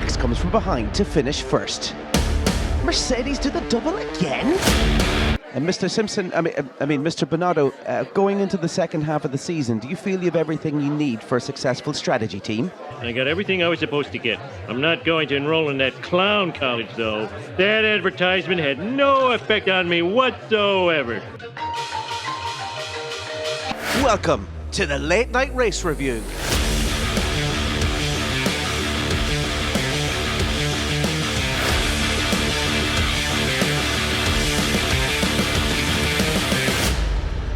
Max comes from behind to finish first. Mercedes do the double again? And Mr. Simpson, Mr. Bernardo, going into the second half of the season, do you feel you have everything you need for a successful strategy team? I got everything I was supposed to get. I'm not going to enroll in that clown college, though. That advertisement had no effect on me whatsoever. Welcome to the Late Night Race Review.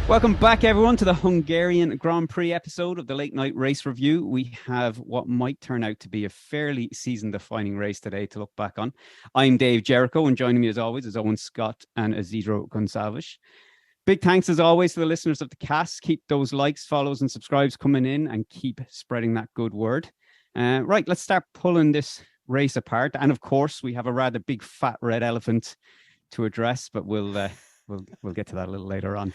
Welcome back, everyone, to the Hungarian Grand Prix episode of the Late Night Race Review. We have what might turn out to be a fairly season-defining race today to look back on. I'm Dave Jericho, and joining me as always is Owen Scott and Isidro Gonçalves. Big thanks as always to the listeners of the cast. Keep those likes, follows, and subscribes coming in, and keep spreading that good word. Right, let's start pulling this race apart. And of course, we have a rather big fat red elephant to address, but we'll get to that a little later on.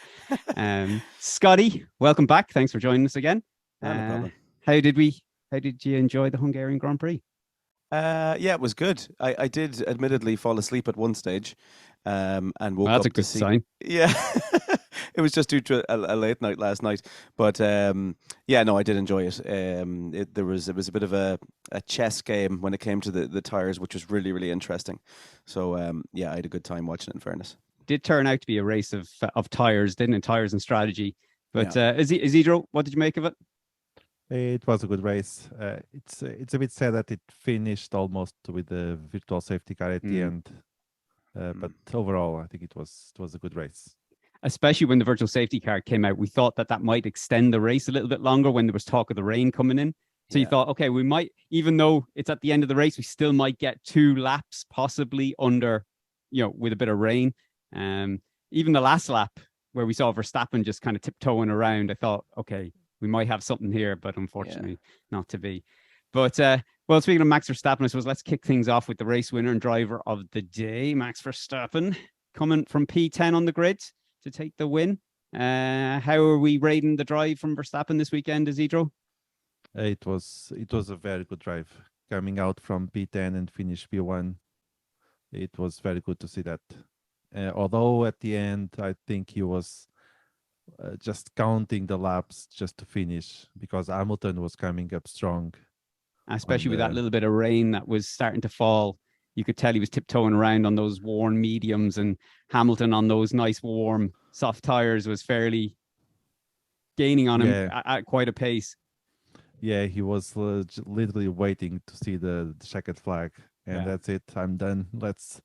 Scotty, welcome back. Thanks for joining us again. No problem. How did you enjoy the Hungarian Grand Prix? Yeah, it was good. I did admittedly fall asleep at one stage, and woke up. That's a good sign. Yeah, it was just due to a late night last night. But yeah, no, I did enjoy it. It was a bit of a chess game when it came to the tires, which was really, really interesting. So yeah, I had a good time watching it, in fairness. Did turn out to be a race of tires, didn't it? Tires and strategy. But yeah. Isidro, what did you make of it? It was a good race. It's a bit sad that it finished almost with the virtual safety car at the end. But overall, I think it was a good race. Especially when the virtual safety car came out, we thought that might extend the race a little bit longer when there was talk of the rain coming in. So you thought, okay, we might, even though it's at the end of the race, we still might get 2 laps possibly under, with a bit of rain. Even the last lap where we saw Verstappen just kind of tiptoeing around, I thought, okay, we might have something here, but unfortunately not to be. But well, speaking of Max Verstappen, I suppose let's kick things off with the race winner and driver of the day, Max Verstappen, coming from P10 on the grid to take the win. How are we rating the drive from Verstappen this weekend, Isidro? It was a very good drive, coming out from P10 and finish P1. It was very good to see that. Although at the end, I think he was just counting the laps just to finish, because Hamilton was coming up strong. Especially with that little bit of rain that was starting to fall. You could tell he was tiptoeing around on those worn mediums, and Hamilton on those nice, warm, soft tires was fairly gaining on him at quite a pace. Yeah, he was literally waiting to see the checkered flag. And that's it. I'm done. Let's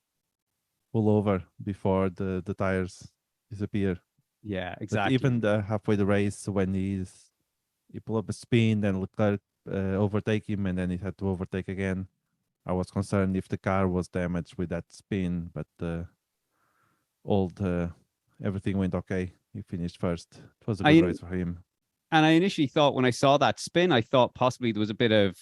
pull over before the tires disappear. Yeah, exactly. But even halfway the race, when he pulled up a spin, then Leclerc overtake him, and then he had to overtake again. I was concerned if the car was damaged with that spin, but everything went okay. He finished first. It was a good race for him. And I initially thought, when I saw that spin, I thought possibly there was a bit of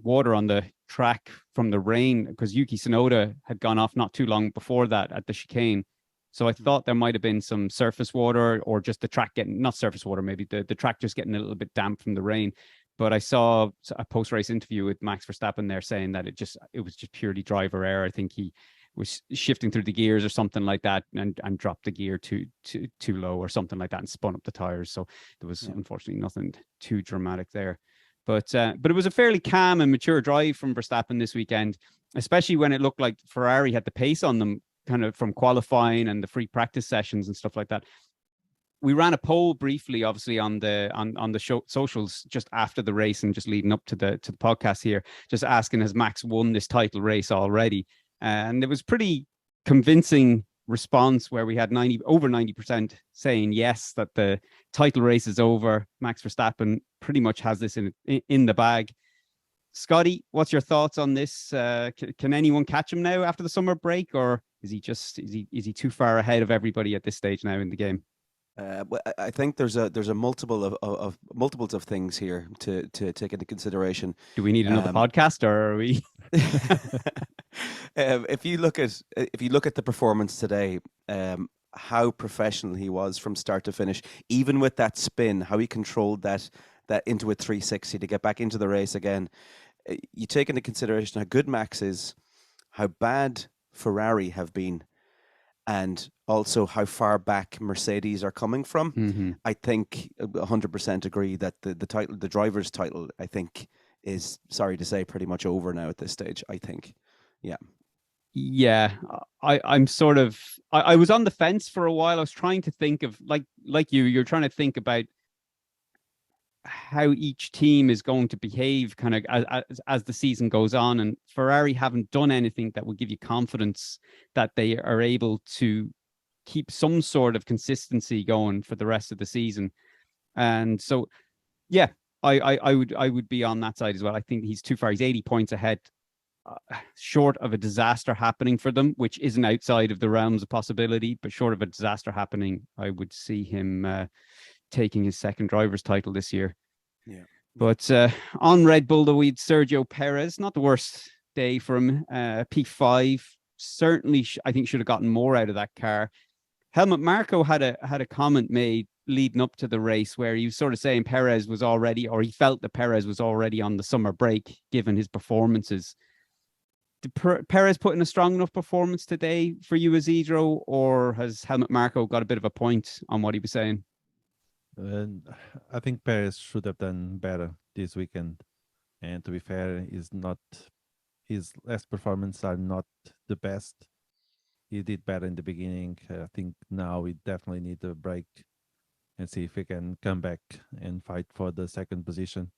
water on the track from the rain, because Yuki Tsunoda had gone off not too long before that at the chicane. So I thought there might have been some surface water, or just the track getting, not surface water, maybe the track just getting a little bit damp from the rain. But I saw a post-race interview with Max Verstappen there saying that it was just purely driver error. I think he was shifting through the gears or something like that, and dropped the gear too low or something like that, and spun up the tires. So there was unfortunately nothing too dramatic there. But it was a fairly calm and mature drive from Verstappen this weekend, especially when it looked like Ferrari had the pace on them, kind of from qualifying and the free practice sessions and stuff like that. We ran a poll briefly, obviously, on the show socials just after the race and just leading up to the podcast here, just asking, has Max won this title race already? And it was pretty convincing response, where we had over 90% saying yes, that the title race is over. Max Verstappen pretty much has this in the bag. Scotty, what's your thoughts on this? Can anyone catch him now after the summer break, or is he too far ahead of everybody at this stage now in the game? Well, I think there's a multiples of things here to take into consideration. Do we need another podcast, or are we? If you look at the performance today, how professional he was from start to finish, even with that spin, how he controlled that into a 360 to get back into the race again. you take into consideration how good Max is, how bad Ferrari have been, and also how far back Mercedes are coming from. Mm-hmm. I think 100% agree that the title, the driver's title, I think is, sorry to say, pretty much over now at this stage. I think, yeah. Yeah, I'm sort of I was on the fence for a while. I was trying to think of like you're trying to think about how each team is going to behave kind of as the season goes on, and Ferrari haven't done anything that would give you confidence that they are able to keep some sort of consistency going for the rest of the season. And so yeah, I would be on that side as well. I think he's too far. He's 80 points ahead, short of a disaster happening for them, which isn't outside of the realms of possibility, but short of a disaster happening, I would see him taking his second driver's title this year. Yeah. But on Red Bull, though, we'd Sergio Perez, not the worst day for him. P5, certainly I think should have gotten more out of that car. Helmut Marko had a comment made leading up to the race where he was sort of saying Perez was already, or he felt that Perez was already on the summer break given his performances. Did Perez put in a strong enough performance today for you, Isidro, or has Helmut Marko got a bit of a point on what he was saying? I think Perez should have done better this weekend. And to be fair, his last performances are not the best. He did better in the beginning. I think now we definitely need a break and see if he can come back and fight for the second position.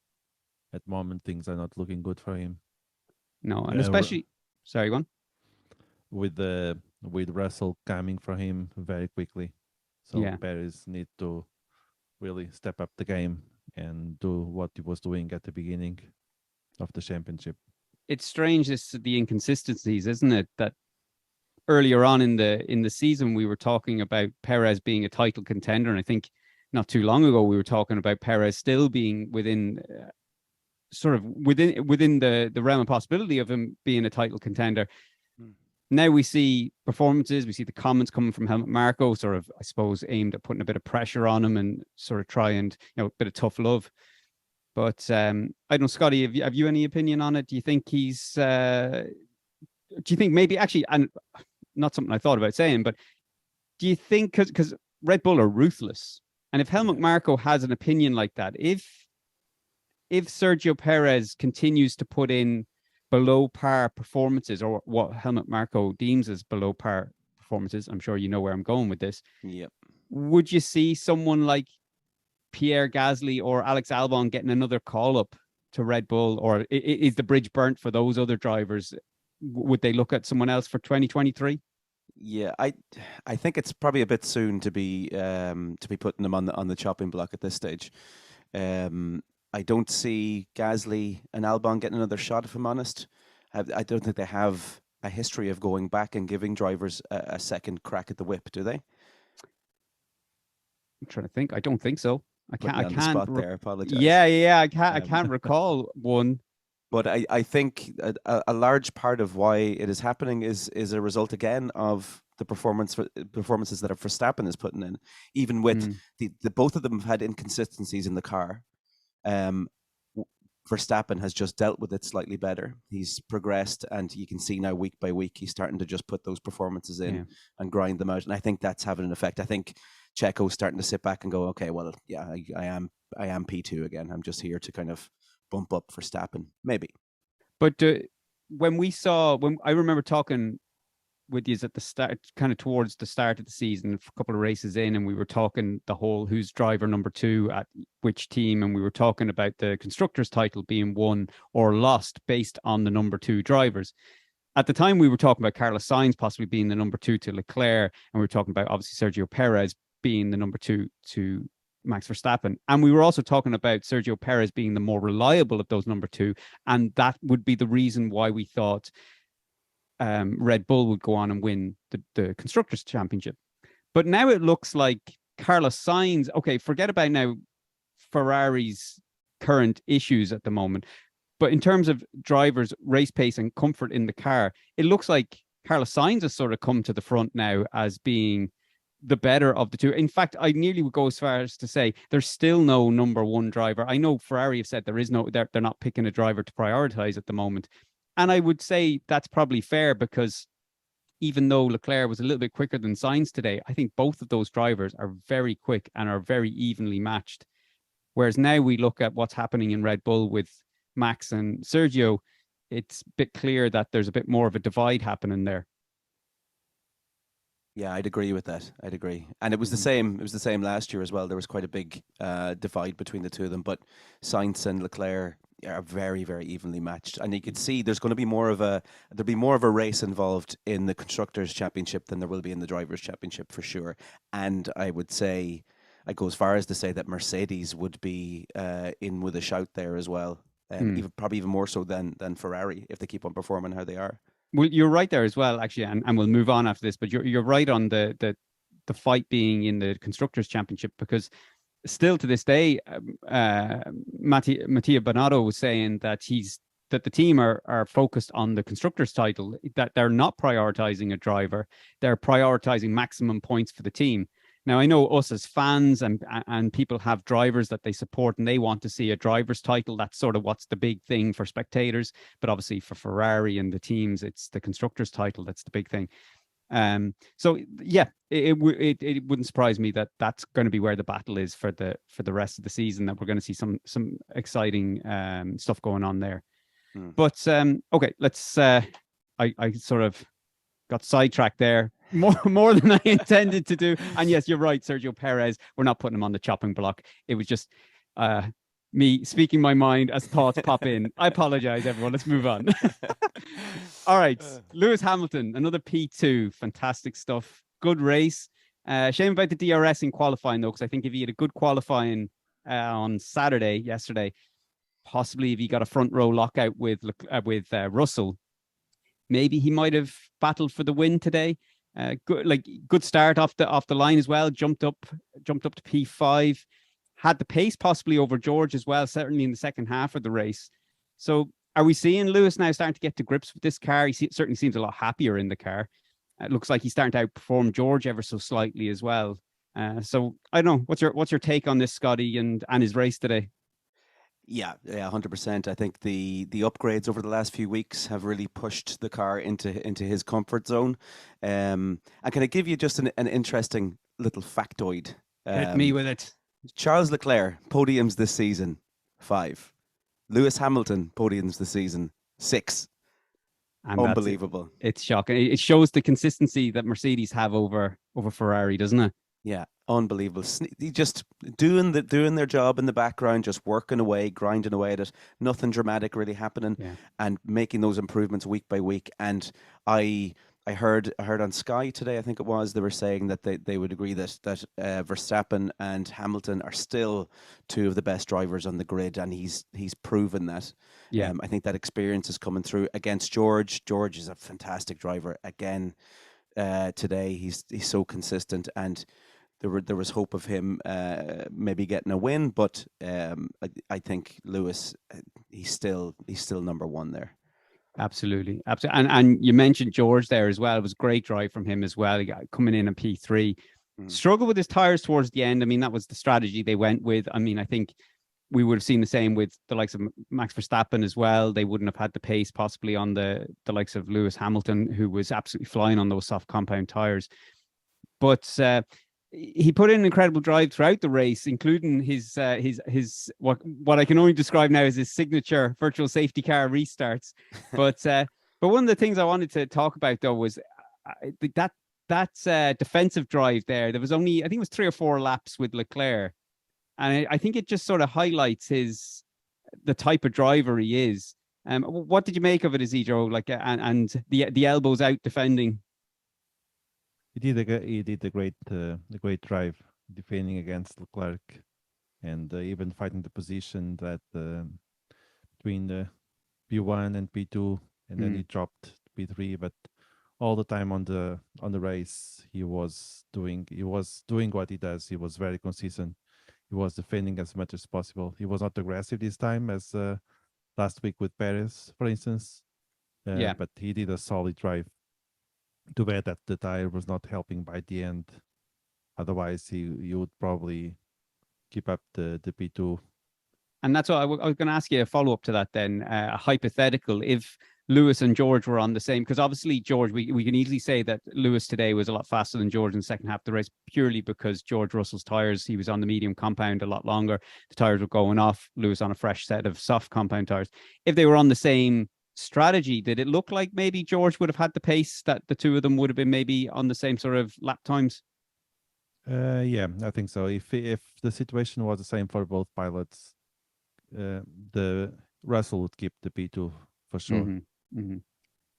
At the moment, things are not looking good for him. No, and especially, sorry, go on. With Russell coming for him very quickly. So Yeah. Perez need to really step up the game and do what he was doing at the beginning of the championship. It's strange, the inconsistencies, isn't it? That earlier on in the season we were talking about Perez being a title contender, and I think not too long ago we were talking about Perez still being within within the realm of possibility of him being a title contender. Now we see performances, we see the comments coming from Helmut Marko, sort of, I suppose, aimed at putting a bit of pressure on him and sort of try and, a bit of tough love. But I don't know, Scotty, have you any opinion on it? Do you think do you think maybe actually, and not something I thought about saying, but do you think, because Red Bull are ruthless, and if Helmut Marko has an opinion like that, if Sergio Perez continues to put in below par performances, or what Helmut Marko deems as below par performances, I'm sure you know where I'm going with this. Yep. Would you see someone like Pierre Gasly or Alex Albon getting another call up to Red Bull, or is the bridge burnt for those other drivers? Would they look at someone else for 2023? Yeah, I think it's probably a bit soon to be putting them on the chopping block at this stage. I don't see Gasly and Albon getting another shot, if I'm honest. I don't think they have a history of going back and giving drivers a second crack at the whip, do they? I'm trying to think. I don't think so. I can't. There. Apologize. Yeah. I can't recall one. But I think a large part of why it is happening is a result again of the performances that Verstappen is putting in. Even with the both of them have had inconsistencies in the car. Verstappen has just dealt with it slightly better. He's progressed, and you can see now week by week he's starting to just put those performances in and grind them out. And I think that's having an effect. I think Checo's starting to sit back and go, okay, well, yeah, I am P2 again. I'm just here to kind of bump up Verstappen, maybe. But when I remember talking with you at the start, kind of towards the start of the season, a couple of races in, and we were talking the whole who's driver number 2 at which team, and we were talking about the constructors title being won or lost based on the number 2 drivers. At the time, we were talking about Carlos Sainz possibly being the number 2 to Leclerc, and we were talking about obviously Sergio Perez being the number 2 to Max Verstappen. And we were also talking about Sergio Perez being the more reliable of those number 2, and that would be the reason why we thought Red Bull would go on and win the Constructors' Championship. But now it looks like Carlos Sainz, okay, forget about now Ferrari's current issues at the moment, but in terms of drivers' race pace and comfort in the car, it looks like Carlos Sainz has sort of come to the front now as being the better of the two. In fact, I nearly would go as far as to say there's still no number one driver. I know Ferrari have said they're not picking a driver to prioritize at the moment. And I would say that's probably fair, because even though Leclerc was a little bit quicker than Sainz today, I think both of those drivers are very quick and are very evenly matched. Whereas now we look at what's happening in Red Bull with Max and Sergio, it's a bit clear that there's a bit more of a divide happening there. Yeah, I'd agree with that. I'd agree. And it was the same. It was the same last year as well. There was quite a big divide between the two of them. But Sainz and Leclerc are very, very evenly matched. And you could see there'll be more of a race involved in the Constructors' Championship than there will be in the Drivers' Championship for sure. And I would say, I go as far as to say that Mercedes would be in with a shout there as well. Probably even more so than Ferrari if they keep on performing how they are. Well, you're right there as well, actually, and we'll move on after this. But you're right on the fight being in the Constructors' Championship, because still to this day, Mattia Binotto was saying that the team are focused on the Constructors' title, that they're not prioritizing a driver, they're prioritizing maximum points for the team. Now, I know us as fans and people have drivers that they support and they want to see a driver's title. That's sort of what's the big thing for spectators. But obviously for Ferrari and the teams, it's the constructor's title that's the big thing. So yeah, it wouldn't surprise me that that's going to be where the battle is for the rest of the season, that we're going to see some exciting stuff going on there. But okay, let's I sort of got sidetracked there more than I intended to do. And yes, you're right, Sergio Perez, we're not putting him on the chopping block. It was just me speaking my mind as thoughts pop in. I apologize, everyone. Let's move on. All right, Lewis Hamilton, another P2, fantastic stuff. Good race. Shame about the DRS in qualifying though, because I think if he had a good qualifying on yesterday, possibly if he got a front row lockout with Russell, maybe he might have battled for the win today. Good start off the line as well. Jumped up to P5, had the pace possibly over George as well, certainly in the second half of the race. So are we seeing Lewis now starting to get to grips with this car? He certainly seems a lot happier in the car. It looks like he's starting to outperform George ever so slightly as well. So I don't know. What's your take on this, Scotty, and his race today? Yeah, 100%. I think the upgrades over the last few weeks have really pushed the car into his comfort zone. And can I give you just an interesting little factoid? Hit me with it. Charles Leclerc, podiums this season, 5. Lewis Hamilton, podiums this season, 6. And unbelievable. It's shocking. It shows the consistency that Mercedes have over Ferrari, doesn't it? Yeah, unbelievable. Just doing their job in the background, just working away, grinding away at it. Nothing dramatic really happening, and making those improvements week by week. And I heard on Sky today, I think it was, they were saying that they would agree that Verstappen and Hamilton are still two of the best drivers on the grid, and he's proven that. Yeah, I think that experience is coming through against George. George is a fantastic driver again. Today he's so consistent, and there was hope of him maybe getting a win, but I think Lewis, he's still number one there. Absolutely. And you mentioned George there as well. It was a great drive from him as well. He got coming in P3. Struggled with his tires towards the end. I mean, that was the strategy they went with. I mean, I think we would have seen the same with the likes of Max Verstappen as well. They wouldn't have had the pace possibly on the likes of Lewis Hamilton, who was absolutely flying on those soft compound tires. But he put in an incredible drive throughout the race, including his what I can only describe now as his signature virtual safety car restarts. But one of the things I wanted to talk about though was that defensive drive there. There was only, I think it was 3 or 4 laps with Leclerc, and I think it just sort of highlights the type of driver he is. What did you make of it, Isidro? And the elbows out defending. He did a great drive defending against Leclerc, and even fighting the position that between the P1 and P2, and then he dropped P3. But all the time on the race, he was doing what he does. He was very consistent. He was defending as much as possible. He was not aggressive this time as last week with Perez, for instance. But he did a solid drive. Too bad that the tire was not helping by the end. Otherwise, you would probably keep up the P2. And that's what I was going to ask you a follow-up to that then, a hypothetical. If Lewis and George were on the same, because obviously George, we can easily say that Lewis today was a lot faster than George in the second half of the race, purely because George Russell's tyres, he was on the medium compound a lot longer. The tyres were going off, Lewis on a fresh set of soft compound tyres. If they were on the same strategy, did it look like maybe George would have had the pace, that the two of them would have been maybe on the same sort of lap times? Yeah, I think so. If the situation was the same for both pilots, the Russell would keep the P2 for sure. Mm-hmm. Mm-hmm.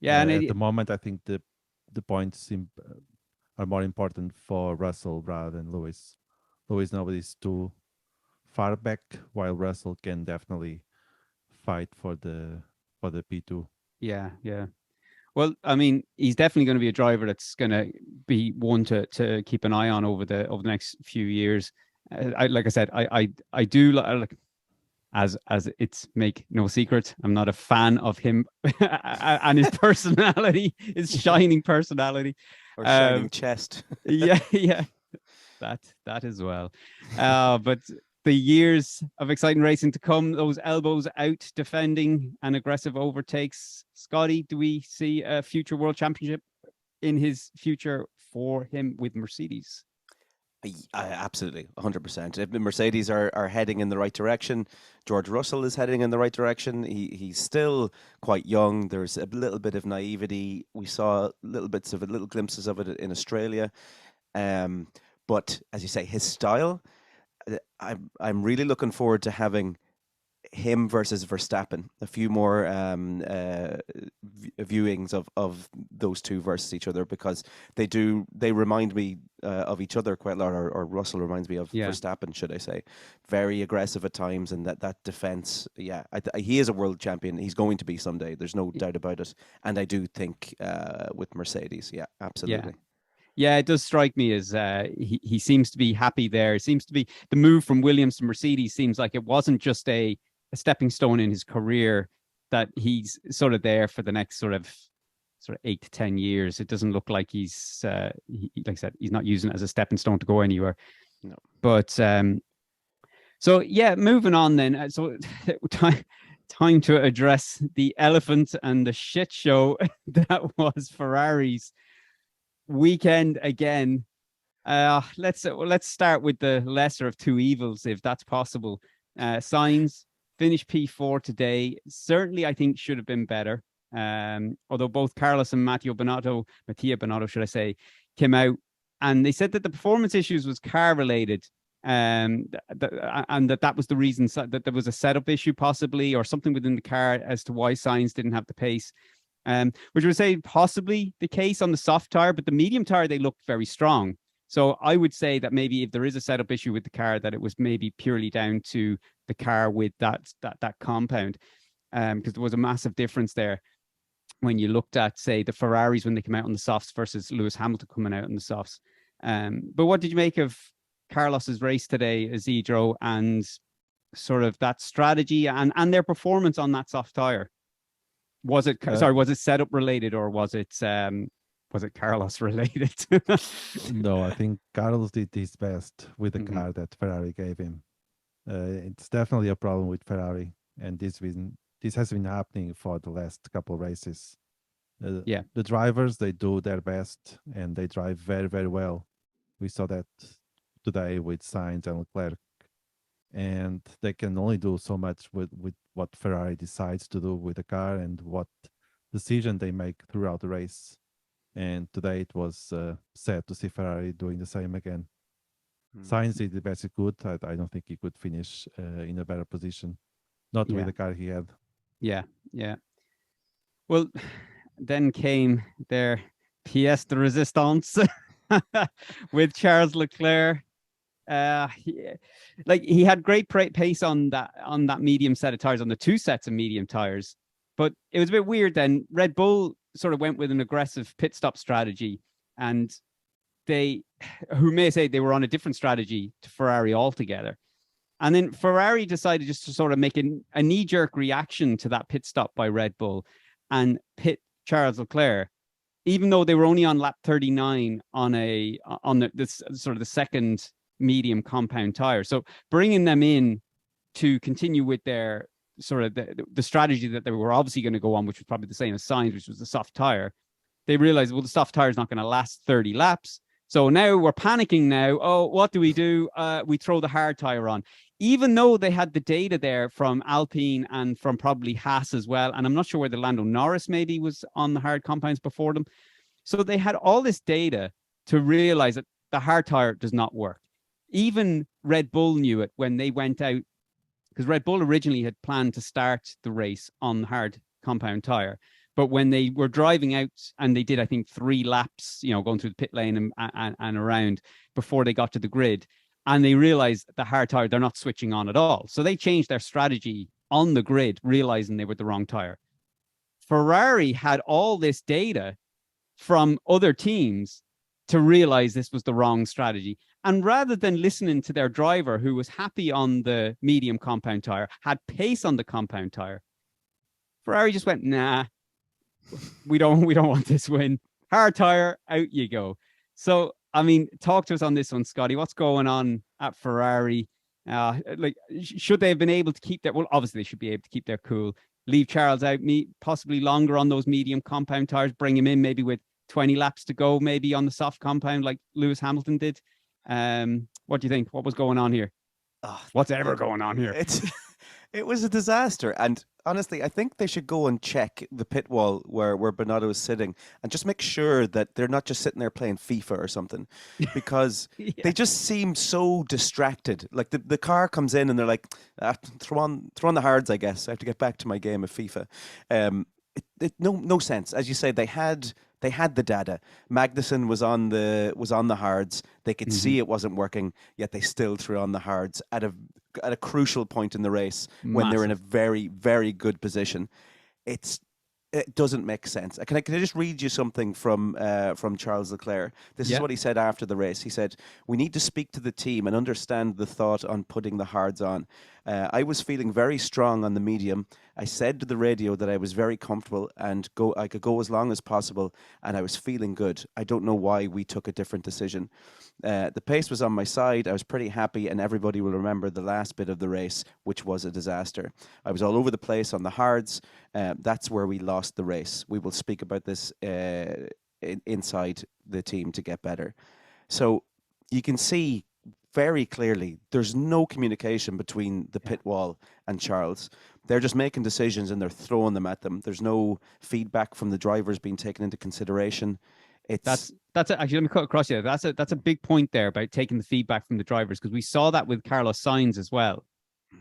Yeah, and at the moment, I think the points are more important for Russell rather than Lewis. Lewis now is too far back, while Russell can definitely fight for the P2. Yeah. Well, I mean, he's definitely going to be a driver that's going to be one to keep an eye on over the next few years. Like I said, I do like, as it's make no secret, I'm not a fan of him and his personality, his shining personality, or shining chest. yeah, that as well. But the years of exciting racing to come, those elbows out, defending and aggressive overtakes. Scotty, do we see a future world championship in his future for him with Mercedes? Absolutely, 100%. If the Mercedes are heading in the right direction, George Russell is heading in the right direction. He's still quite young. There's a little bit of naivety. We saw little glimpses of it in Australia. But as you say, his style, I'm really looking forward to having him versus Verstappen. A few more viewings of those two versus each other, because they remind me of each other quite a lot, or Russell reminds me of Verstappen, should I say. Very aggressive at times, and that defense, he is a world champion. He's going to be someday. There's no doubt about it. And I do think with Mercedes, absolutely. Yeah, it does strike me as he seems to be happy there. It seems to be the move from Williams to Mercedes seems like it wasn't just a stepping stone in his career, that he's sort of there for the next sort of 8 to 10 years. It doesn't look like he's like I said, he's not using it as a stepping stone to go anywhere. No. But so yeah, moving on then. So time to address the elephant and the shit show that was Ferrari's weekend again. Let's start with the lesser of two evils, if that's possible. Sainz finished P4 today. Certainly, I think should have been better. Although both Carlos and Mattia Binotto, should I say, came out and they said that the performance issues was car related, and that was the reason, that there was a setup issue possibly, or something within the car as to why Sainz didn't have the pace. Which would say possibly the case on the soft tire, but the medium tire, they looked very strong. So I would say that maybe if there is a setup issue with the car, that it was maybe purely down to the car with that compound, because there was a massive difference there when you looked at, say, the Ferraris when they came out on the softs versus Lewis Hamilton coming out on the softs. But what did you make of Carlos's race today, Isidro, and sort of that strategy and their performance on that soft tire? Was it was it setup related, or was it Carlos related? No, I think Carlos did his best with the car that Ferrari gave him. It's definitely a problem with Ferrari, and this has been happening for the last couple of races. The drivers, they do their best and they drive very, very well. We saw that today with Sainz and Leclerc, and they can only do so much with what Ferrari decides to do with the car and what decision they make throughout the race. And today it was sad to see Ferrari doing the same again. Sainz did the best he could. I don't think he could finish in a better position, not with the car he had. Yeah. Well, then came their pièce de résistance with Charles Leclerc. He had great pace on that medium set of tires, on the two sets of medium tires, but it was a bit weird. Then Red Bull sort of went with an aggressive pit stop strategy, and who may say they were on a different strategy to Ferrari altogether. And then Ferrari decided just to sort of make a knee-jerk reaction to that pit stop by Red Bull and pit Charles Leclerc. even though they were only on lap 39 on this sort of the second medium compound tire. So bringing them in to continue with their sort of the strategy that they were obviously going to go on, which was probably the same as Sainz, which was the soft tire. They realized, well, the soft tire is not going to last 30 laps. So now we're panicking now. Oh, what do? We throw the hard tire on, even though they had the data there from Alpine and from probably Haas as well. And I'm not sure whether Lando Norris maybe was on the hard compounds before them. So they had all this data to realize that the hard tire does not work. Even Red Bull knew it when they went out, because Red Bull originally had planned to start the race on the hard compound tire. But when they were driving out, and they did, I think, 3 laps, going through the pit lane and around before they got to the grid, and they realized the hard tire, they're not switching on at all. So they changed their strategy on the grid, realizing they were the wrong tire. Ferrari had all this data from other teams to realize this was the wrong strategy. And rather than listening to their driver, who was happy on the medium compound tire, had pace on the compound tire, Ferrari just went, nah, we don't want this win. Hard tire, out you go. So, I mean, talk to us on this one, Scotty. What's going on at Ferrari? Should they have been able to keep their... Well, obviously, they should be able to keep their cool. Leave Charles out, possibly longer on those medium compound tires, bring him in maybe with 20 laps to go, maybe on the soft compound like Lewis Hamilton did. What do you think? What was going on here? What's ever going on here? It was a disaster. And honestly, I think they should go and check the pit wall where Bernardo is sitting and just make sure that they're not just sitting there playing FIFA or something, because they just seem so distracted. Like the car comes in and they're like, throw on the hards, I guess. I have to get back to my game of FIFA. No sense. As you say, they had the data. Magnussen was on the hards. They could see it wasn't working, yet they still threw on the hards at a crucial point in the race when they're in a very, very good position. It doesn't make sense. Can I just read you something from Charles Leclerc? This is what he said after the race. He said, "We need to speak to the team and understand the thought on putting the hards on. I was feeling very strong on the medium. I said to the radio that I was very comfortable and I could go as long as possible, and I was feeling good. I don't know why we took a different decision. The pace was on my side. I was pretty happy, and everybody will remember the last bit of the race, which was a disaster. I was all over the place on the hards. That's where we lost the race. We will speak about this inside the team to get better." So you can see very clearly there's no communication between the pit wall and Charles. They're just making decisions and they're throwing them at them. There's no feedback from the drivers being taken into consideration. That's actually, let me cut across you. That's a big point there about taking the feedback from the drivers, because we saw that with Carlos Sainz as well.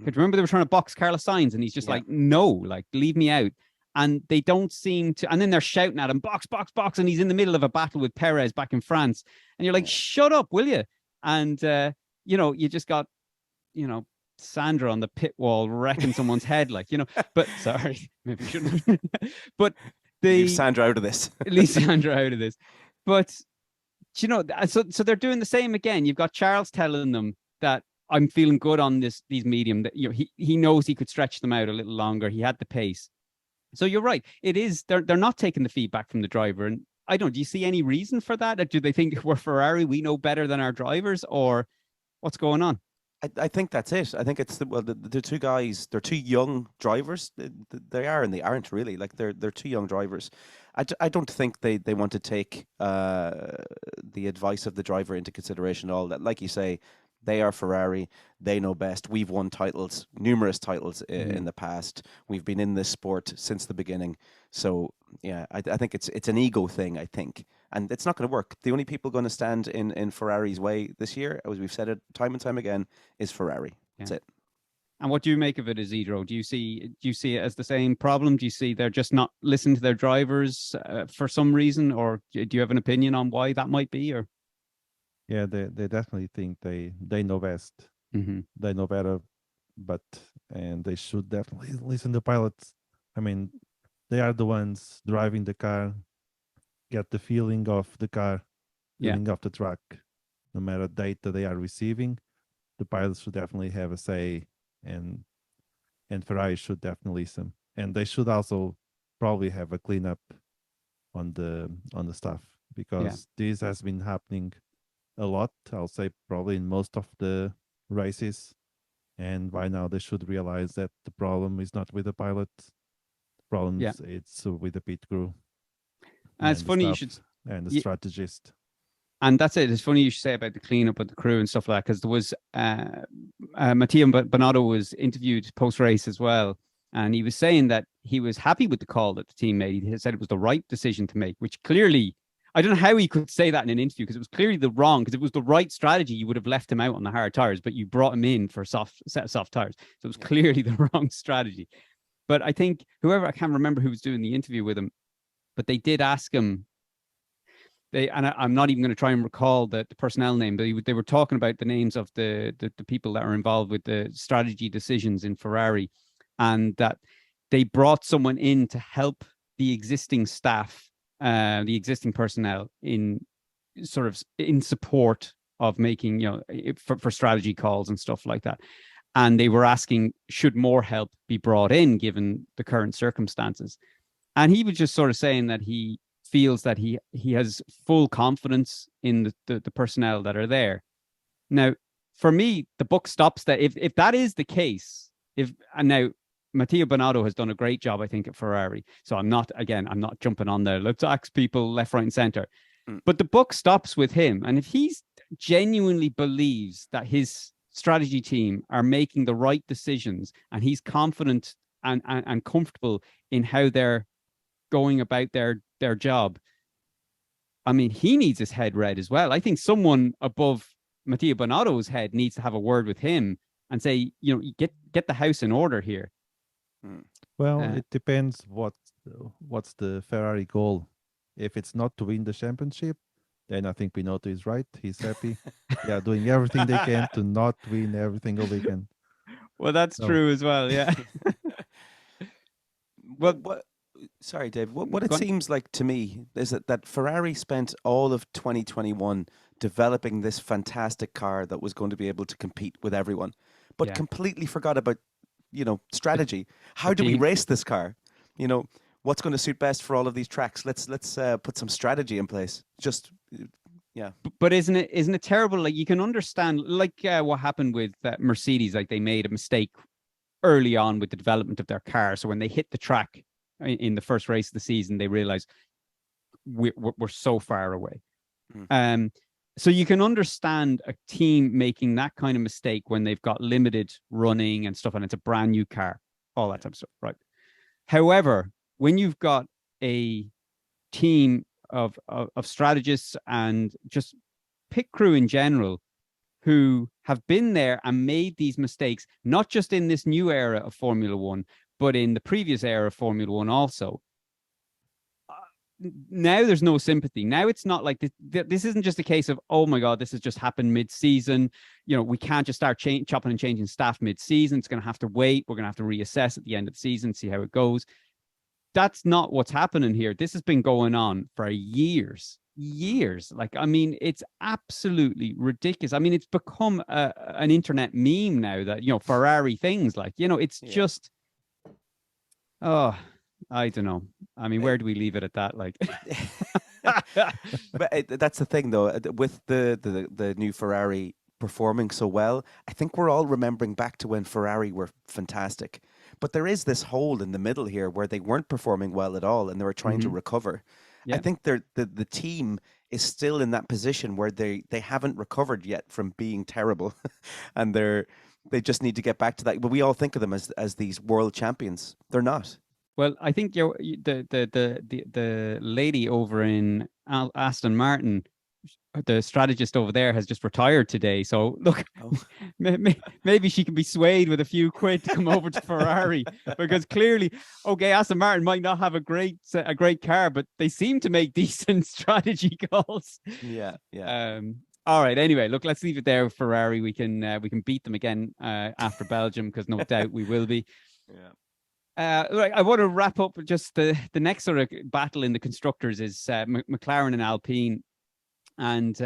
But remember, they were trying to box Carlos Sainz, and he's just like, no, like, leave me out. And they don't seem to, and then they're shouting at him, box, box, box, and he's in the middle of a battle with Perez back in France. And you're like, shut up, will you? And you just got, Sandra on the pit wall wrecking someone's head, but sorry, maybe we shouldn't. But leave Sandra out of this. Leave Sandra out of this. But, so they're doing the same again. You've got Charles telling them that I'm feeling good on these medium, that he knows he could stretch them out a little longer. He had the pace. So you're right. It is, they're not taking the feedback from the driver. And do you see any reason for that? Or do they think we're Ferrari, we know better than our drivers, or what's going on? I think that's it. I think it's the two guys. They're two young drivers. They are and they aren't really. Like they're two young drivers. I don't think they want to take the advice of the driver into consideration at all. That, like you say, they are Ferrari. They know best. We've won titles, numerous titles in the past. We've been in this sport since the beginning. So yeah, I think it's an ego thing. I think. And it's not going to work. The only people going to stand in Ferrari's way this year, as we've said it time and time again, is Ferrari. That's it. And what do you make of it, Isidro? Do you see it as the same problem? Do you see they're just not listening to their drivers for some reason, or do you have an opinion on why that might be? Or yeah, they definitely think they know best. Mm-hmm. They know better, and they should definitely listen to pilots. I mean, they are the ones driving the car. Get the feeling of the car, feeling of the track. No matter data they are receiving, the pilots should definitely have a say, and Ferrari should definitely listen. And they should also probably have a cleanup on the staff, because this has been happening a lot. I'll say probably in most of the races, and by now they should realize that the problem is not with the pilot. The problem it's with the pit crew. And it's funny you should and the strategist. And that's it. It's funny you should say about the cleanup of the crew and stuff like that, because there was Mattia Bonotto was interviewed post-race as well, and he was saying that he was happy with the call that the team made. He said it was the right decision to make, which clearly, I don't know how he could say that in an interview, because it was clearly the wrong, because if it was the right strategy, you would have left him out on the hard tires, but you brought him in for a set of soft tires. So it was clearly the wrong strategy. But I think I can't remember who was doing the interview with him, but they did ask him, I'm not even going to try and recall the personnel name, but they were talking about the names of the people that are involved with the strategy decisions in Ferrari, and that they brought someone in to help the existing staff, the existing personnel in support of making, for strategy calls and stuff like that. And they were asking, should more help be brought in given the current circumstances? And he was just sort of saying that he feels that he has full confidence in the personnel that are there. Now, for me, the buck stops there. If that is the case, and now Mattia Bonotto has done a great job, I think, at Ferrari. So I'm not jumping on there. Let's axe people left, right, and center. But the buck stops with him. And if he genuinely believes that his strategy team are making the right decisions, and he's confident and comfortable in how they're going about their job, I mean, he needs his head read as well. I think someone above Mattia Bonotto's head needs to have a word with him and say, get the house in order here. Well, it depends what's the Ferrari goal. If it's not to win the championship, then I think Binotto is right. He's happy. Yeah, doing everything they can to not win every single weekend. Well, that's true as well. Yeah. Sorry, Dave. What it seems like to me is that Ferrari spent all of 2021 developing this fantastic car that was going to be able to compete with everyone, but completely forgot about, strategy. How do we race this car? What's going to suit best for all of these tracks? Let's put some strategy in place. Just But isn't it terrible? Like, you can understand, like what happened with Mercedes. Like, they made a mistake early on with the development of their car. So when they hit the track in the first race of the season, they realized we're so far away. So you can understand a team making that kind of mistake when they've got limited running and stuff, and it's a brand new car, all that type of stuff, right? However, when you've got a team of strategists and just pit crew in general who have been there and made these mistakes, not just in this new era of Formula One, but in the previous era of Formula One also. Now there's no sympathy. Now it's not like this isn't just a case of, oh my God, this has just happened mid-season. We can't just start chopping and changing staff mid-season. It's going to have to wait. We're going to have to reassess at the end of the season, see how it goes. That's not what's happening here. This has been going on for years. Like, I mean, it's absolutely ridiculous. I mean, it's become an internet meme now that, Ferrari things, like, it's just, oh, I don't know. I mean, where do we leave it at that? Like, but that's the thing, though, with the new Ferrari performing so well. I think we're all remembering back to when Ferrari were fantastic, but there is this hole in the middle here where they weren't performing well at all, and they were trying to recover. I think the team is still in that position where they haven't recovered yet from being terrible, and they just need to get back to that. But we all think of them as these world champions. They're not. Well, I think the lady over in Aston Martin, the strategist over there, has just retired today. So look, maybe she can be swayed with a few quid to come over to Ferrari, because clearly, okay, Aston Martin might not have a great car, but they seem to make decent strategy calls. Yeah. All right. Anyway, look, let's leave it there with Ferrari. We can beat them again after Belgium, because no doubt we will be. Yeah. I want to wrap up with just the next sort of battle in the constructors is McLaren and Alpine. And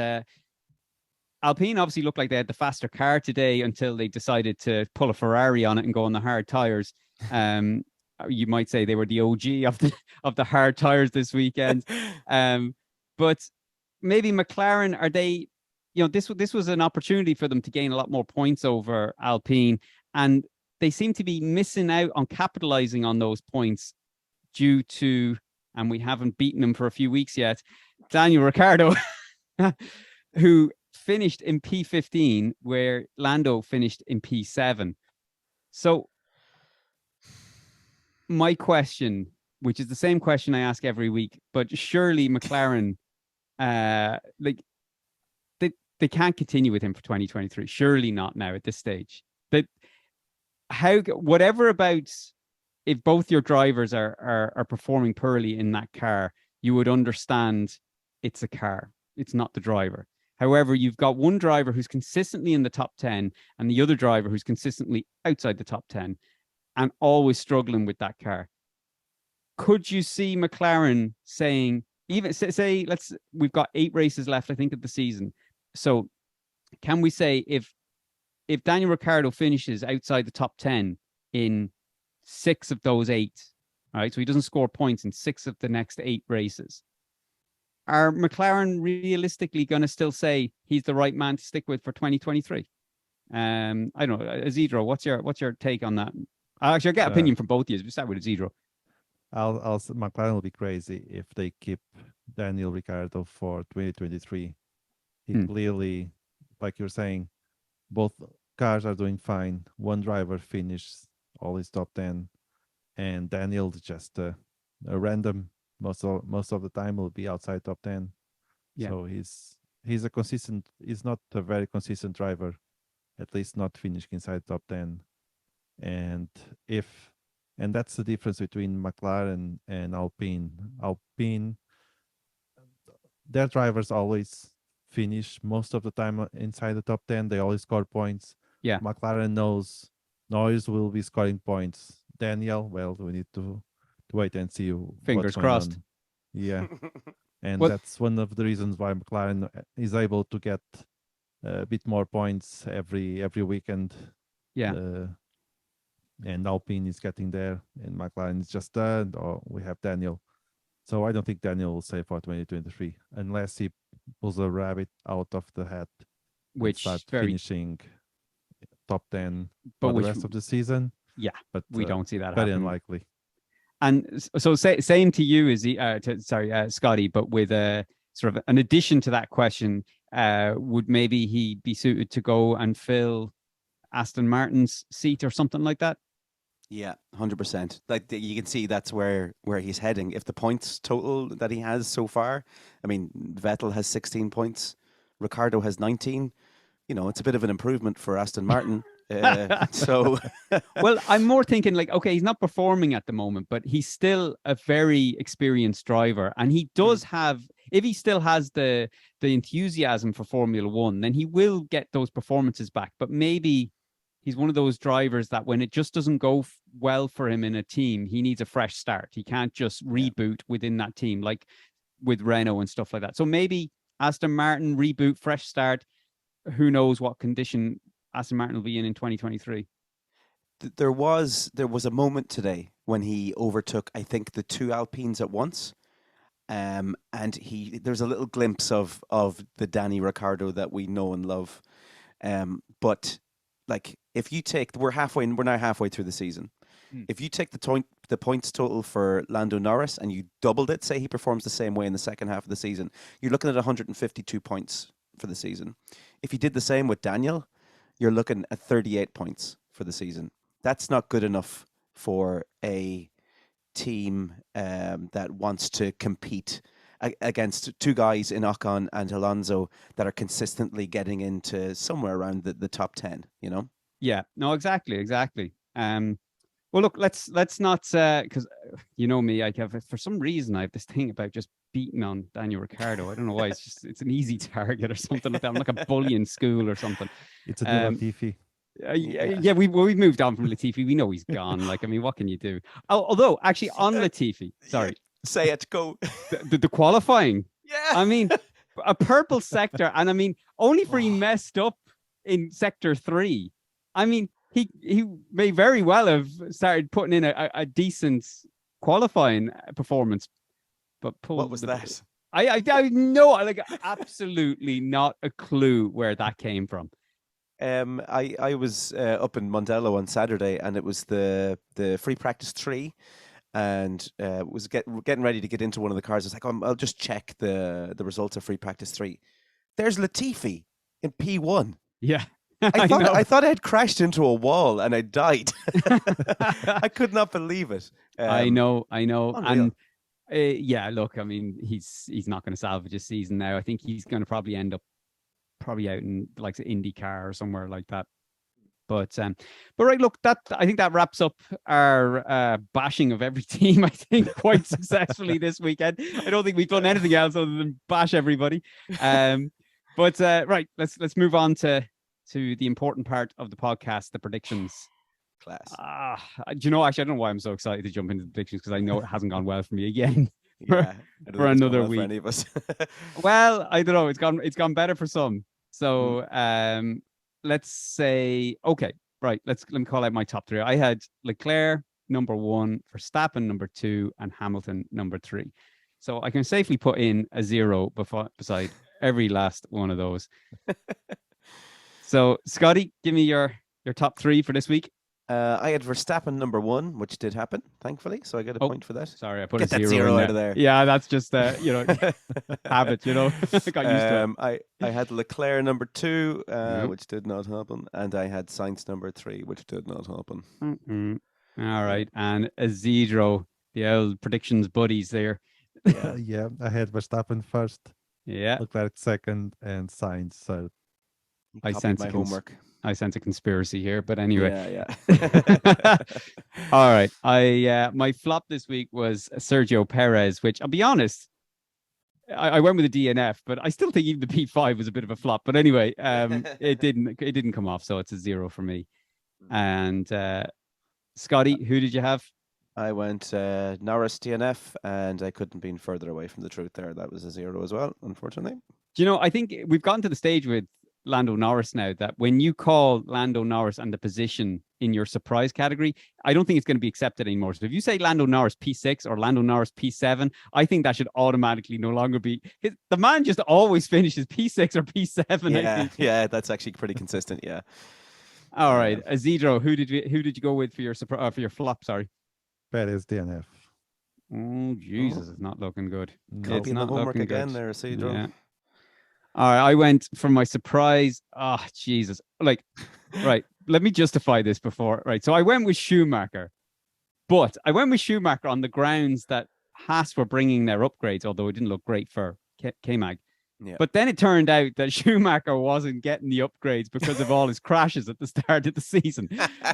Alpine obviously looked like they had the faster car today until they decided to pull a Ferrari on it and go on the hard tires. you might say they were the OG of the hard tires this weekend. But maybe McLaren, are they, this was an opportunity for them to gain a lot more points over Alpine, and they seem to be missing out on capitalizing on those points due to, and we haven't beaten them for a few weeks yet, Daniel Ricciardo, who finished in P15 where Lando finished in P7. So my question, which is the same question I ask every week, but surely McLaren, they can't continue with him for 2023. Surely not now at this stage. That whatever about, if both your drivers are performing poorly in that car, you would understand it's a car. It's not the driver. However, you've got one driver who's consistently in the top 10 and the other driver who's consistently outside the top 10 and always struggling with that car. Could you see McLaren saying, even say we've got 8 races left, I think, of the season. So can we say if Daniel Ricciardo finishes outside the top 10 in 6 of those 8, all right, so he doesn't score points in 6 of the next 8 races, are McLaren realistically going to still say he's the right man to stick with for 2023? I don't know, Isidro, what's your take on that? Actually, I get opinion from both of you. We start with Isidro. McLaren will be crazy if they keep Daniel Ricciardo for 2023. He clearly, like you're saying, both cars are doing fine. One driver finished all his top 10, and Daniel just a random. Most of the time will be outside top 10. Yeah. So he's a consistent. He's not a very consistent driver, at least not finishing inside top 10. And that's the difference between McLaren and Alpine. Alpine, their drivers always finish most of the time inside the top 10. They always score points. Yeah. McLaren knows Norris will be scoring points. Daniel, well, we need to wait and see. Fingers crossed. On. Yeah. And that's one of the reasons why McLaren is able to get a bit more points every weekend. Yeah. And Alpine is getting there, and McLaren is just we have Daniel. So I don't think Daniel will stay for 2023 unless he pulls a rabbit out of the hat, which start finishing top 10 but for the rest of the season. Yeah, but we don't see that very happen. Unlikely. And so same to you, Scotty, but with a sort of an addition to that question, would maybe he be suited to go and fill Aston Martin's seat or something like that? Yeah, 100%. Like you can see that's where he's heading. If the points total that he has so far, I mean, Vettel has 16 points, Ricciardo has 19. It's a bit of an improvement for Aston Martin. So, well, I'm more thinking like, okay, he's not performing at the moment, but he's still a very experienced driver, and he does have. If he still has the enthusiasm for Formula One, then he will get those performances back. But maybe he's one of those drivers that when it just doesn't go well for him in a team, he needs a fresh start. He can't just reboot within that team, like with Renault and stuff like that. So maybe Aston Martin reboot, fresh start. Who knows what condition Aston Martin will be in 2023. There was a moment today when he overtook, I think, the 2 Alpines at once. And there's a little glimpse of the Danny Ricciardo that we know and love. But like, if you take, we're now halfway through the season. If you take the points total for Lando Norris and you doubled it, say he performs the same way in the second half of the season, you're looking at 152 points for the season. If you did the same with Daniel, you're looking at 38 points for the season. That's not good enough for a team that wants to compete against 2 guys in Ocon and Alonso that are consistently getting into somewhere around the top 10, Yeah, no, exactly. Well, look, let's not, because you know me, for some reason I have this thing about just beating on Daniel Ricciardo. I don't know why. It's an easy target or something like that. I'm like a bully in school or something. It's a new Latifi. Yeah, we've moved on from Latifi. We know he's gone. Like, I mean, what can you do? Although, actually, on Latifi, sorry. Say it, go. The qualifying. Yeah. I mean, a purple sector. And I mean, only for he messed up in sector 3. I mean, he may very well have started putting in a decent qualifying performance, but pulled What was that? I know, like, absolutely not a clue where that came from. I was up in Mondello on Saturday, and it was the free practice 3, and was getting ready to get into one of the cars. I was like, I'll just check the results of free practice 3. There's Latifi in P1. Yeah. I thought I had crashed into a wall and I died. I could not believe it. I know. unreal. And yeah, look, I mean, he's not going to salvage his season now. I think he's going to probably end up out in like IndyCar or somewhere like that. But right, look, I think that wraps up our bashing of every team, I think, quite successfully this weekend. I don't think we've done anything else other than bash everybody. But right, let's move on to the important part of the podcast, the predictions. Class. Do you know, actually, I don't know why I'm so excited to jump into the predictions, because I know it hasn't gone well for me again. Yeah, for another week. For any of us. Well, I don't know. It's gone better for some. So let's say, okay, right. Let me call out my top 3. I had Leclerc number 1, Verstappen number 2, and Hamilton number 3. So I can safely put in a 0 beside every last one of those. So, Scotty, give me your top 3 for this week. I had Verstappen number 1, which did happen, thankfully. So I get a point for that. Sorry, I put Get a 0 that 0 in out of there. Yeah, that's just habit, Got used to it. I had Leclerc number 2, which did not happen, and I had Sainz number 3, which did not happen. All right, and Isidro, the old predictions buddies there. Yeah, I had Verstappen first, Leclerc second, and Sainz third. I sense my homework. I sense a conspiracy here, but anyway. Yeah. All right. My flop this week was Sergio Perez, which I'll be honest, I went with a DNF, but I still think even the P5 was a bit of a flop. But anyway, it didn't come off, so it's a 0 for me. And Scotty, who did you have? I went Norris DNF, and I couldn't be further away from the truth there. That was a 0 as well, unfortunately. Do you know, I think we've gotten to the stage with Lando Norris now that when you call Lando Norris and the position in your surprise category, I don't think it's going to be accepted anymore. So if you say Lando Norris P6 or Lando Norris P7, I think that should automatically no longer be. The man just always finishes P6 or P7. Yeah, that's actually pretty consistent. Yeah. All right, Isidro, who did you go with for your for your flop? Sorry, Perez DNF. Oh Jesus, it's not looking good. Copying the homework again there, Isidro. Yeah. All right, I went for my surprise. Oh, Jesus. Like, right, let me justify this before. Right, so I went with Schumacher, but I went with Schumacher on the grounds that Haas were bringing their upgrades, although it didn't look great for K-Mag. Yeah. But then it turned out that Schumacher wasn't getting the upgrades because of all his crashes at the start of the season.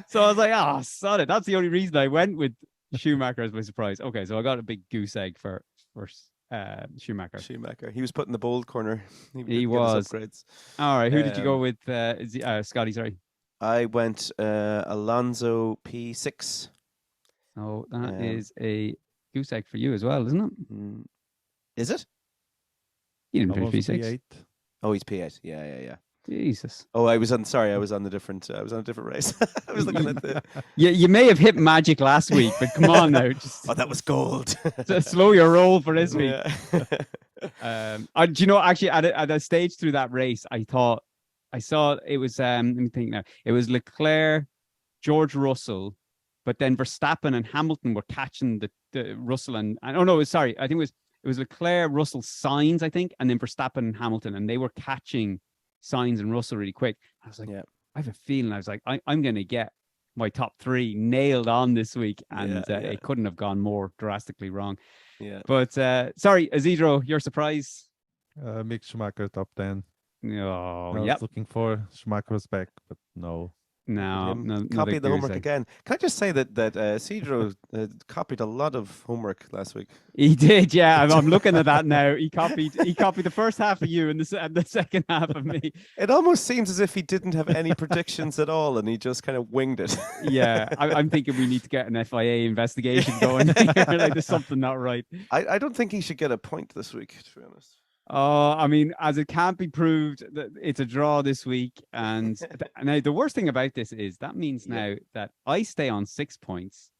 So I was like, sod it. That's the only reason I went with Schumacher as my surprise. Okay, so I got a big goose egg for Schumacher. He was put in the bold corner. He was. Upgrades. All right, who did you go with? Scotty, sorry. I went Alonso P6. Oh, that is a goose egg for you as well, isn't it? Is it? You didn't finish P6. P8. Oh, he's P8. Yeah. Jesus. Oh, I was on a different race. I was looking at the. You may have hit magic last week, but come on now. That was gold. Slow your roll for this week. Yeah. Do you know, actually, at a stage through that race, I saw it was, let me think now. It was Leclerc, George Russell, but then Verstappen and Hamilton were catching the Russell and I think it was Leclerc, Russell, Sainz, I think, and then Verstappen and Hamilton, and they were catching Sainz and Russell really quick. I was like, I have a feeling. I was like, I'm going to get my top 3 nailed on this week, and it couldn't have gone more drastically wrong. Yeah. But sorry, Isidro, your surprise? Mick Schumacher top 10. Oh, I was looking for Schumacher was back, but no. No, copied the homework again. Can I just say that Cedro copied a lot of homework last week? He did, yeah. I'm looking at that now. He copied the first half of you and the second half of me. It almost seems as if he didn't have any predictions at all, and he just kind of winged it. Yeah, I'm thinking we need to get an FIA investigation going. Like there's something not right. I don't think he should get a point this week, to be honest. I mean, as it can't be proved, that it's a draw this week. And now the worst thing about this is that means now that I stay on 6 points.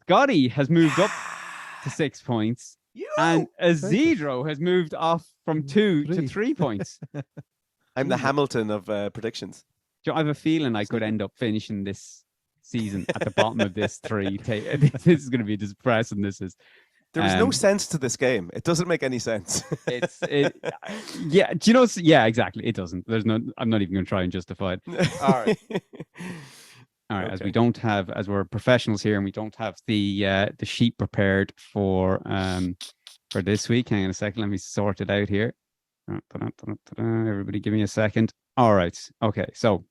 Scotty has moved up to 6 points. And Isidro has moved off from 2 to 3 points. I'm the Hamilton of predictions. Do you know, I have a feeling I could end up finishing this season at the bottom of this 3. This is going to be depressing. This is. There is no sense to this game. It doesn't make any sense. Yeah. Do you know? Yeah, exactly. It doesn't. There's no. I'm not even going to try and justify it. All right. All right. Okay. As we're professionals here, and we don't have the sheet prepared for this week. Hang on a second. Let me sort it out here. Everybody, give me a second. All right. Okay. So.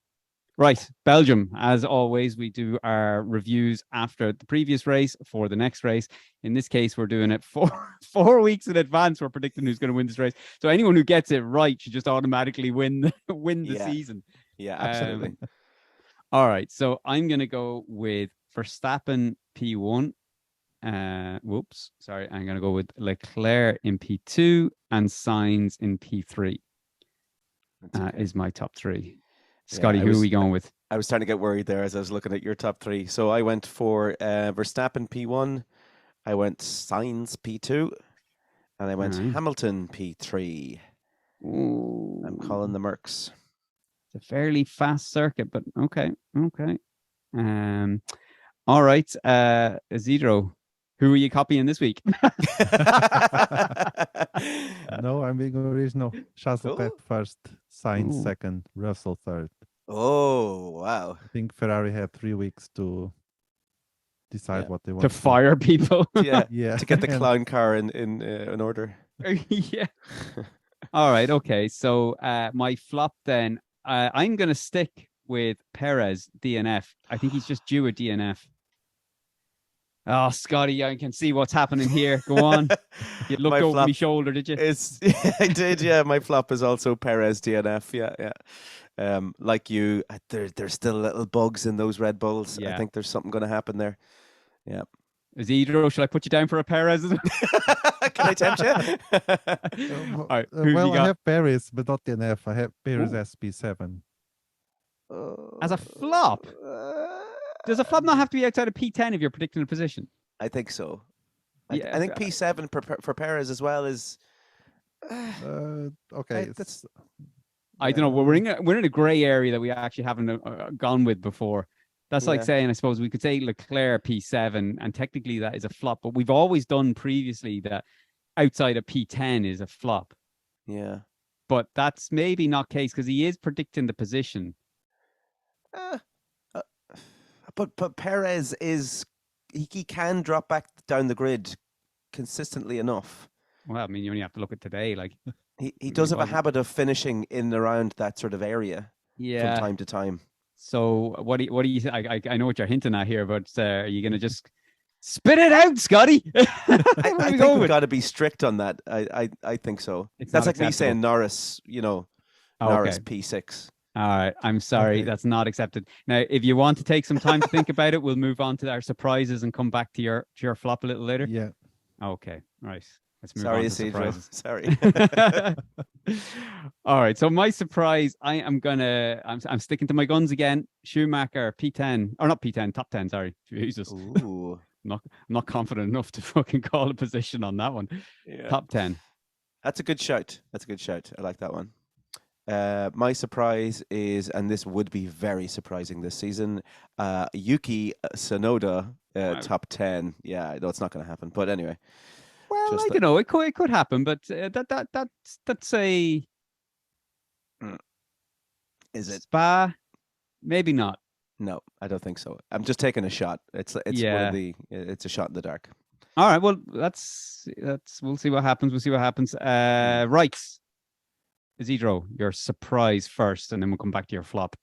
Right, Belgium. As always, we do our reviews after the previous race for the next race. In this case, we're doing it 4 weeks in advance. We're predicting who's going to win this race. So anyone who gets it right should just automatically win the season. Yeah, absolutely. All right, so I'm going to go with Verstappen P1. I'm going to go with Leclerc in P2 and Sainz in P3. Is my top 3. Scotty, who are we going with? I was starting to get worried there as I was looking at your top 3. So I went for Verstappen P1, I went Sainz P2, and I went Hamilton P3. Ooh. I'm calling the Mercs. It's a fairly fast circuit, but okay. All right, Isidro, who are you copying this week? No, I'm being original. Charles Leclerc first, Sainz second, Russell third. Oh, wow. I think Ferrari had 3 weeks to decide what they want to fire people. Yeah, to get the clown car in order. Yeah. All right, okay. So my flop then, I'm going to stick with Perez DNF. I think he's just due a DNF. Oh, Scotty, I can see what's happening here. Go on. You looked over my shoulder, did you? I did, yeah. My flop is also Perez DNF. Yeah. Like you, there's still little bugs in those Red Bulls. Yeah. I think there's something going to happen there. Yeah. Isidro, should I put you down for a Perez? Can I tempt you? All right, I have Perez, but not DNF. I have Perez SP7. As a flop? Does a flop not have to be outside of P10 if you're predicting a position? I think so. I think P7 for Perez as well is okay. I don't know. We're in a grey area that we actually haven't gone with before. That's like saying, I suppose we could say Leclerc P7, and technically that is a flop. But we've always done previously that outside of P10 is a flop. Yeah. But that's maybe not case because he is predicting the position. But Perez he can drop back down the grid consistently enough. Well, I mean, you only have to look at today. Like he does have a habit of finishing in and around that sort of area from time to time. So what do you I know what you're hinting at here, but are you going to just spit it out, Scotty? I think we've got to be strict on that. I think so. That's like me saying Norris, Norris P6. All right, I'm sorry, that's not accepted. Now, if you want to take some time to think about it, we'll move on to our surprises and come back to your flop a little later. Yeah. Okay, right. Let's move on to surprises. Sorry. All right, so my surprise, I'm sticking to my guns again. Schumacher P10, or not P10, top 10. Sorry, Jesus. Ooh. I'm not confident enough to fucking call a position on that one. Yeah. Top 10. That's a good shout. I like that one. My surprise is, and this would be very surprising this season, Yuki Tsunoda, top 10. Yeah, I know it's not going to happen, but anyway. Well, I don't know. It could happen, but that's a. Is it Spa? Maybe not. No, I don't think so. I'm just taking a shot. It's it's a shot in the dark. All right. Well, that's we'll see what happens. Right. Isidro, your surprise first, and then we'll come back to your flop.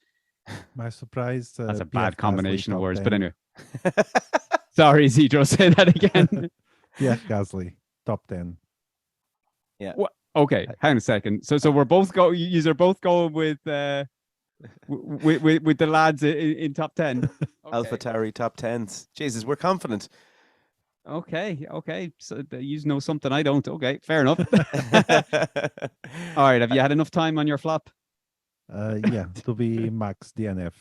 My surprise. That's a bad combination of words, but anyway. Sorry, Isidro, say that again. Yeah, Gasly, top 10. Yeah. Okay, hang on a second. So we're both you are both going with the lads in top 10. Okay. AlphaTauri top 10s. Jesus, we're confident. Okay. So you know something I don't. Okay, fair enough. All right. Have you had enough time on your flop? Yeah, to be Max DNF.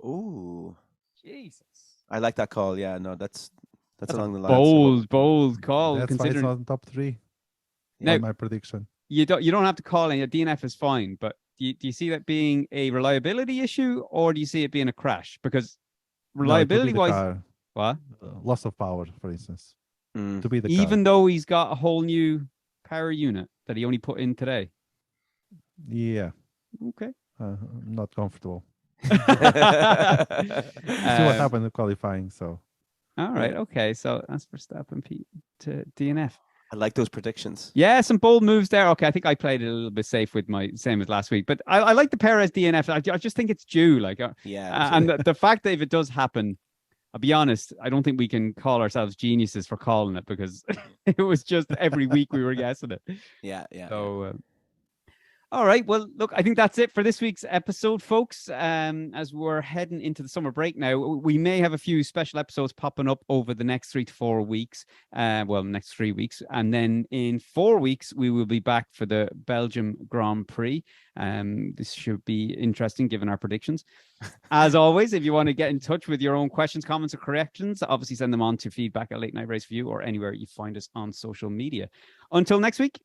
Ooh, Jesus. I like that call. Yeah, no, that's along the lines. Bold call. That's why it's Considering on top 3 now on my prediction. you don't have to call in. A DNF is fine, but do you see that being a reliability issue, or do you see it being a crash? Because No, it would be reliability the wise, car. what? Loss of power, for instance. Mm. To be the Even car. though he's got a whole new power unit that he only put in today. Yeah, Okay. I'm not comfortable. Um, See what happened in qualifying. So All right. Okay. So that's Verstappen to DNF. I like those predictions. Yeah, some bold moves there. Okay, I think I played it a little bit safe with my same as last week, but I like the Perez DNF. I just think it's due. Like, Yeah, and the fact that if it does happen, I'll be honest, I don't think we can call ourselves geniuses for calling it because it was just every week we were guessing it. yeah. So, all right. Well, look, I think that's it for this week's episode, folks. As we're heading into the summer break now, we may have a few special episodes popping up over the next 3 to 4 weeks. Next 3 weeks. And then in 4 weeks, we will be back for the Belgium Grand Prix. This should be interesting given our predictions. As always, if you want to get in touch with your own questions, comments, or corrections, obviously send them on to feedback at Late Night Race Review or anywhere you find us on social media. Until next week.